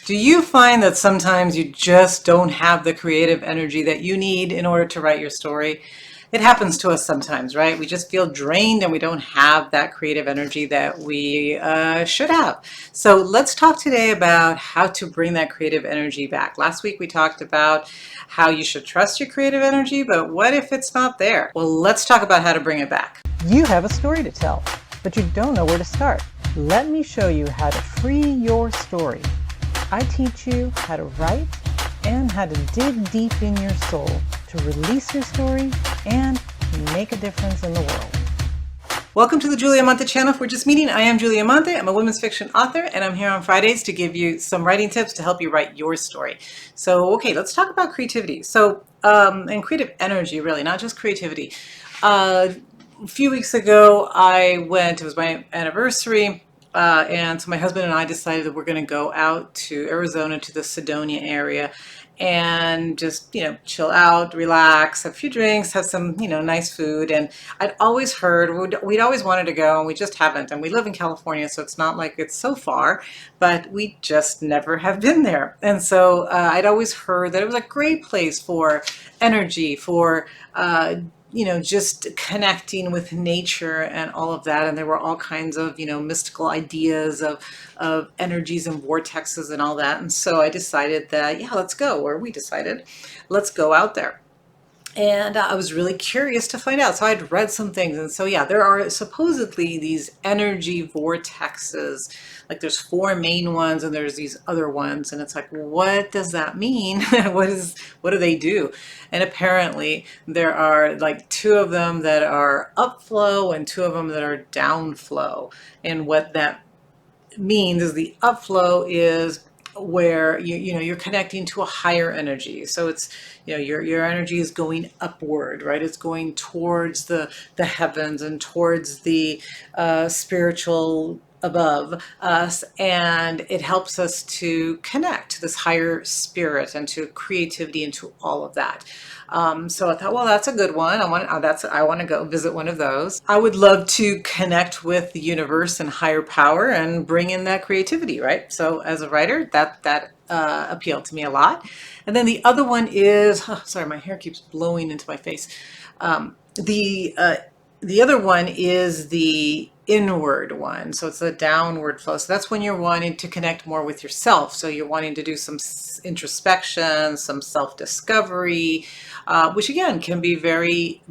Do you find that sometimes you just don't have the creative energy that you need in order to write your story? It happens to us sometimes, right? We just feel drained and we don't have that creative energy that we should have. So let's talk today about how to bring that creative energy back. Last week we talked about how you should trust your creative energy, but what if it's not there? Well, let's talk about how to bring it back. You have a story to tell, but you don't know where to start. Let me show you how to free your story. I teach you how to write and how to dig deep in your soul to release your story and make a difference in the world. Welcome to the Julia Amante channel. If we're just meeting, I am Julia Amante. I'm a women's fiction author, and I'm here on Fridays to give you some writing tips to help you write your story. So, okay, let's talk about creativity. And creative energy, really, not just creativity. A few weeks ago, it was my anniversary, and so my husband and I decided that we're going to go out to Arizona to the Sedona area and just, chill out, relax, have a few drinks, have some, nice food. And I'd always heard, we'd always wanted to go, and we just haven't. And we live in California, so it's not like it's so far, but we just never have been there. And so I'd always heard that it was a great place for energy, for just connecting with nature and all of that. And there were all kinds of, mystical ideas of energies and vortexes and all that. And so I decided that, yeah, let's go, or we decided, let's go out there. And I was really curious to find out. So I'd read some things. And so, yeah, there are supposedly these energy vortexes. Like there's four main ones and there's these other ones. And it's like, what does that mean? What do they do? And apparently there are like two of them that are upflow and two of them that are downflow. And what that means is the upflow is where you're connecting to a higher energy. So it's your energy is going upward, right? It's going towards the heavens and towards the spiritual above us, and it helps us to connect to this higher spirit and to creativity and to all of that. So I thought, well, that's a good one. I want to go visit one of those. I would love to connect with the universe and higher power and bring in that creativity, right? So as a writer, that appealed to me a lot. And then the other one is, sorry, my hair keeps blowing into my face. The other one is the inward one. So it's the downward flow. So that's when you're wanting to connect more with yourself. So you're wanting to do some introspection, some self-discovery, which again can be very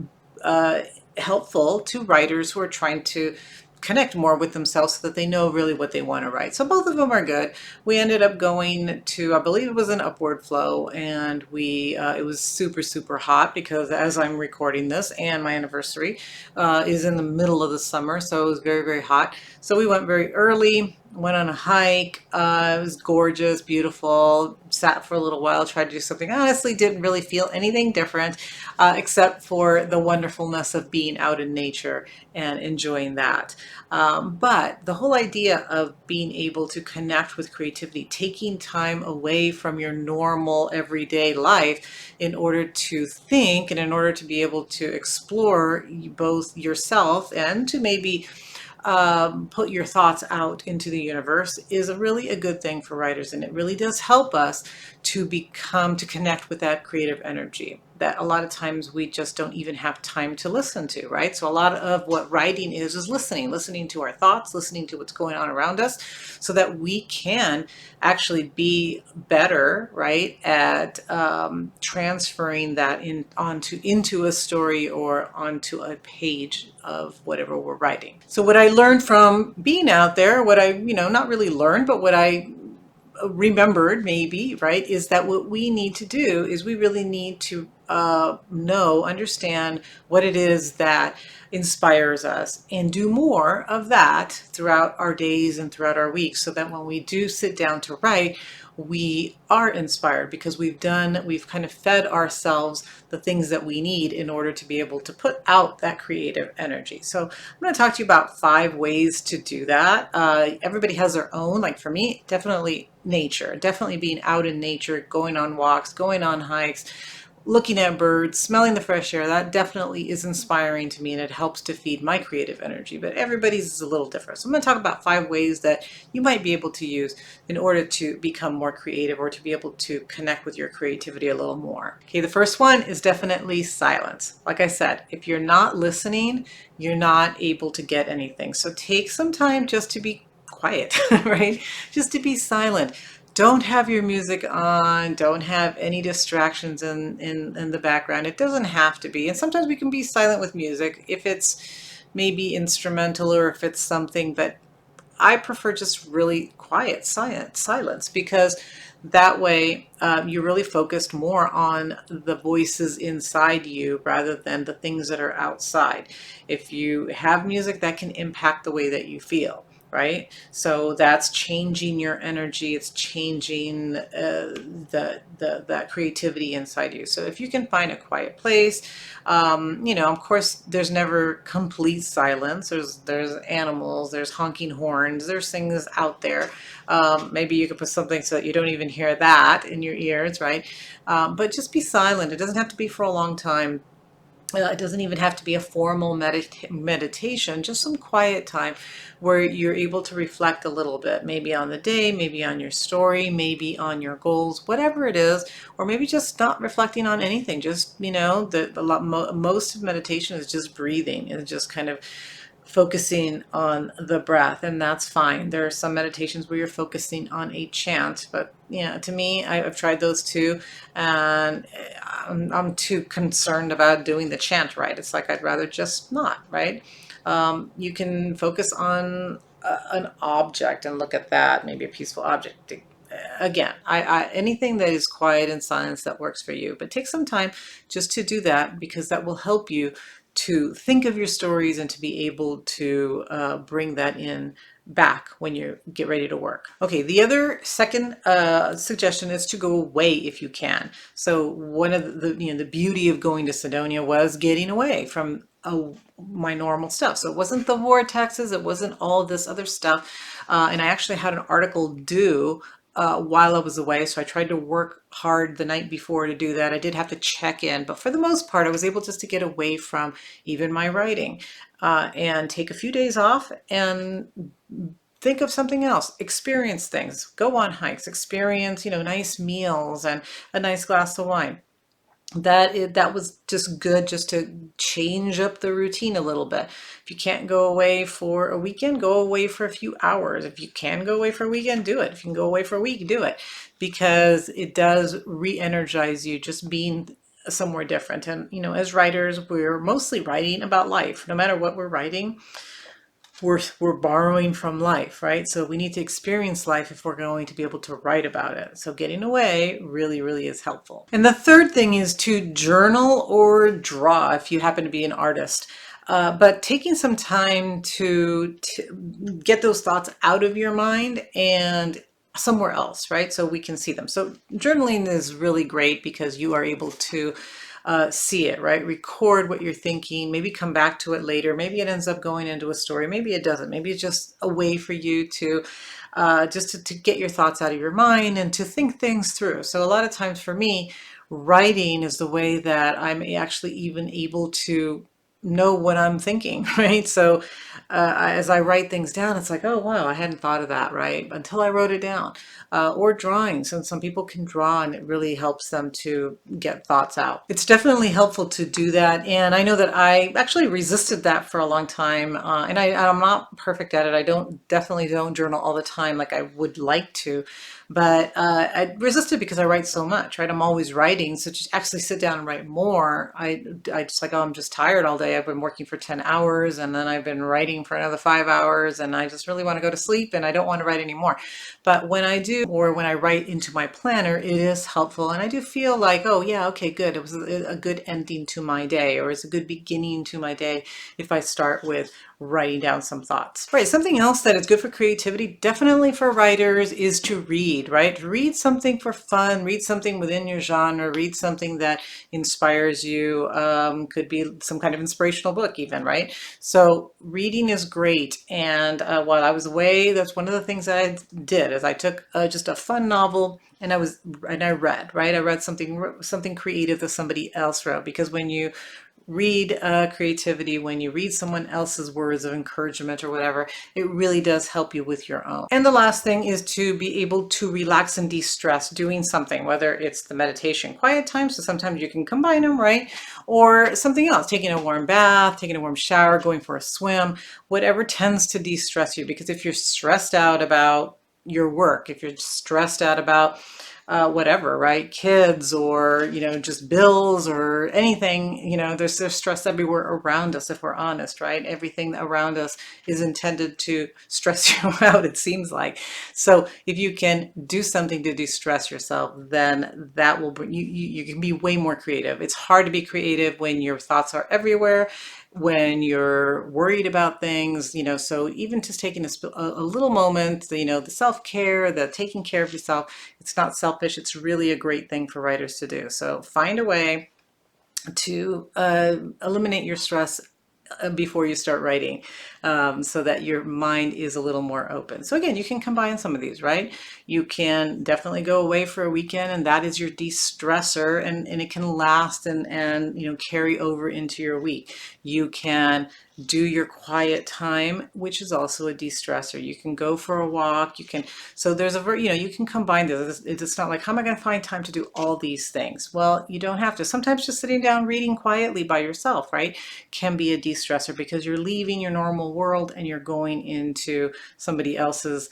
helpful to writers who are trying to connect more with themselves so that they know really what they want to write. So both of them are good. We ended up going to, I believe it was an upward flow, and it was super, super hot because as I'm recording this and my anniversary is in the middle of the summer, so it was very, very hot. So we went very early, went on a hike. It was gorgeous, beautiful, sat for a little while, tried to do something. Honestly, didn't really feel anything different except for the wonderfulness of being out in nature and enjoying that. But the whole idea of being able to connect with creativity, taking time away from your normal everyday life in order to think and in order to be able to explore both yourself and to maybe put your thoughts out into the universe is really a good thing for writers. And it really does help us to connect with that creative energy that a lot of times we just don't even have time to listen to, right? So a lot of what writing is listening to our thoughts, listening to what's going on around us so that we can actually be better, right, at transferring that into a story or onto a page of whatever we're writing. So what I learned from being out there, not really learned, but what I remembered maybe, right, is that what we need to do is we really need to understand what it is that inspires us and do more of that throughout our days and throughout our weeks so that when we do sit down to write, we are inspired because we've kind of fed ourselves the things that we need in order to be able to put out that creative energy. So I'm going to talk to you about 5 ways to do that. Everybody has their own. Like for me, definitely nature, definitely being out in nature, going on walks, going on hikes, looking at birds, smelling the fresh air, that definitely is inspiring to me and it helps to feed my creative energy. But everybody's is a little different. So I'm going to talk about 5 ways that you might be able to use in order to become more creative or to be able to connect with your creativity a little more. Okay, the first one is definitely silence. Like I said, if you're not listening, you're not able to get anything. So take some time just to be quiet, right? Just to be silent. Don't have your music on, don't have any distractions in the background. It doesn't have to be. And sometimes we can be silent with music if it's maybe instrumental or if it's something, but I prefer just really quiet silence because that way you're really focused more on the voices inside you rather than the things that are outside. If you have music, that can impact the way that you feel, right? So that's changing your energy. It's changing that creativity inside you. So if you can find a quiet place, of course, there's never complete silence. There's animals, there's honking horns, there's things out there. Maybe you could put something so that you don't even hear that in your ears, right? But just be silent. It doesn't have to be for a long time. It doesn't even have to be a formal meditation, just some quiet time where you're able to reflect a little bit, maybe on the day, maybe on your story, maybe on your goals, whatever it is, or maybe just not reflecting on anything. Just, most of meditation is just breathing and just kind of focusing on the breath, and that's fine. There are some meditations where you're focusing on a chant, but to me, I've tried those too, and I'm too concerned about doing the chant right. It's like I'd rather just not, right? You can focus on an object and look at that, maybe a peaceful object. Again, anything that is quiet and silence that works for you, but take some time just to do that because that will help you to think of your stories and to be able to bring that in back when you get ready to work. Okay, the other second suggestion is to go away if you can. So one of the beauty of going to Sidonia was getting away from my normal stuff. So it wasn't the vortexes, it wasn't all this other stuff. And I actually had an article due while I was away. So I tried to work hard the night before to do that. I did have to check in, but for the most part, I was able just to get away from even my writing and take a few days off and think of something else, experience things, go on hikes, experience, nice meals and a nice glass of wine. That was just good just to change up the routine a little bit. If you can't go away for a weekend, go away for a few hours. If you can go away for a weekend, do it. If you can go away for a week, do it, because it does re-energize you just being somewhere different. And as writers, we're mostly writing about life. No matter what we're writing, we're borrowing from life, right? So we need to experience life if we're going to be able to write about it. So getting away really, really is helpful. And the third thing is to journal or draw if you happen to be an artist. But taking some time to get those thoughts out of your mind and somewhere else, right? So we can see them. So journaling is really great because you are able to see it, right? Record what you're thinking, maybe come back to it later. Maybe it ends up going into a story. Maybe it doesn't. Maybe it's just a way for you to to get your thoughts out of your mind and to think things through. So a lot of times for me, writing is the way that I'm actually even able to know what I'm thinking, right? So as I write things down, it's like, oh, wow, I hadn't thought of that, right? Until I wrote it down. Or drawing. So some people can draw and it really helps them to get thoughts out. It's definitely helpful to do that. And I know that I actually resisted that for a long time. And I'm not perfect at it. I definitely don't journal all the time like I would like to. But I resisted because I write so much, right? I'm always writing. So to actually sit down and write more, I just like, oh, I'm just tired all day. I've been working for 10 hours and then I've been writing for another 5 hours and I just really want to go to sleep and I don't want to write anymore. But when I do, or when I write into my planner, it is helpful. And I do feel like, oh yeah, okay, good. It was a good ending to my day, or it's a good beginning to my day if I start with writing down some thoughts. Right, something else that is good for creativity, definitely for writers, is to read. read, right? Read something for fun, read something within your genre, read something that inspires you. Could be some kind of inspirational book even, right? So reading is great. And while I was away, that's one of the things that I did is I took just a fun novel and I read, right? I read something creative that somebody else wrote, because when you read creativity, when you read someone else's words of encouragement or whatever, it really does help you with your own. And the last thing is to be able to relax and de-stress doing something, whether it's the meditation quiet time, so sometimes you can combine them, right? Or something else, taking a warm bath, taking a warm shower, going for a swim, whatever tends to de-stress you. Because if you're stressed out about your work, if you're stressed out about whatever, right? Kids, or, just bills or anything, there's stress everywhere around us, if we're honest, right? Everything around us is intended to stress you out, it seems like. So if you can do something to de-stress yourself, then that will bring you can be way more creative. It's hard to be creative when your thoughts are everywhere, when you're worried about things, so even just taking a little moment, the self-care, the taking care of yourself, it's not selfish. It's really a great thing for writers to do. So find a way to eliminate your stress before you start writing, so that your mind is a little more open. So again, you can combine some of these, right? You can definitely go away for a weekend, and that is your de-stressor, and it can last and carry over into your week. You can do your quiet time, which is also a de-stressor. You can go for a walk. So there's you can combine this. It's not like, how am I going to find time to do all these things? Well, you don't have to. Sometimes just sitting down reading quietly by yourself, right, can be a de-stressor, because you're leaving your normal world and you're going into somebody else's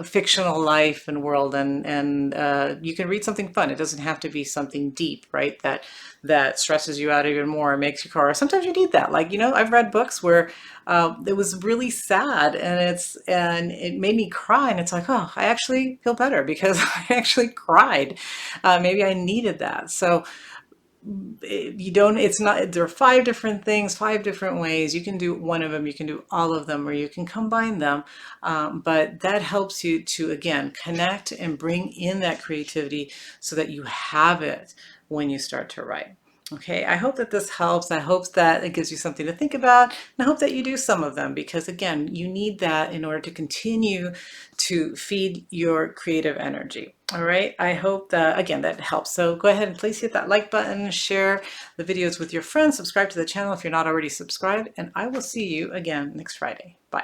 fictional life and world, and you can read something fun. It doesn't have to be something deep, right? That stresses you out even more, or makes you cry. Sometimes you need that. Like, I've read books where it was really sad, and it made me cry, and it's like, oh, I actually feel better because I actually cried. Maybe I needed that. So it's not, there are 5 different things, 5 different ways. You can do one of them, you can do all of them, or you can combine them. But that helps you to, again, connect and bring in that creativity so that you have it when you start to write. Okay, I hope that this helps. I hope that it gives you something to think about, and I hope that you do some of them, because again, you need that in order to continue to feed your creative energy. All right, I hope that, again, that helps. So go ahead and please hit that like button, share the videos with your friends, subscribe to the channel if you're not already subscribed, and I will see you again next Friday. Bye.